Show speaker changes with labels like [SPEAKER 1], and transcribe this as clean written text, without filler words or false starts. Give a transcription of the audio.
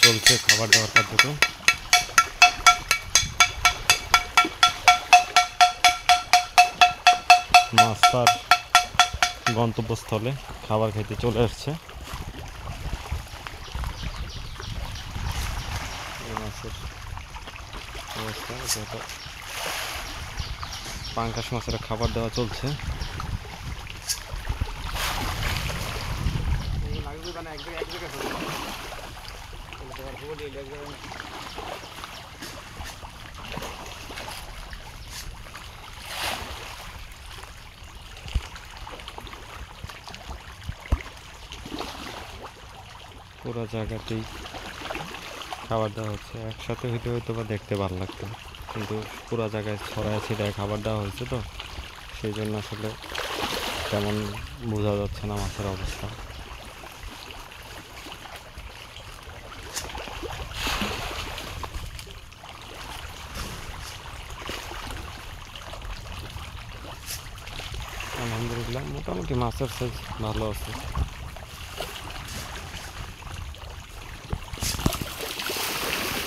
[SPEAKER 1] চলছে খাবার দেওয়ার কার্যক্রম। মাছ তার গন্তব্যস্থলে খাবার খেতে চলে আসছে। মাছের অবস্থা, যত পাঙ্গাস মাছের খাবার দেওয়া চলছে। পুরো জায়গাতেই খাবার দেওয়া হচ্ছে। একসাথে হইতে হয়তো বা দেখতে ভালো লাগতো, কিন্তু পুরো জায়গায় ছড়ায় ছিটায় খাবার দেওয়া হয়েছে, তো সেই জন্য আসলে তেমন বোঝা যাচ্ছে না মাছের অবস্থা। আলহামদুলিল্লাহ মোটামুটি মাছের সাইজ ভালো আছে।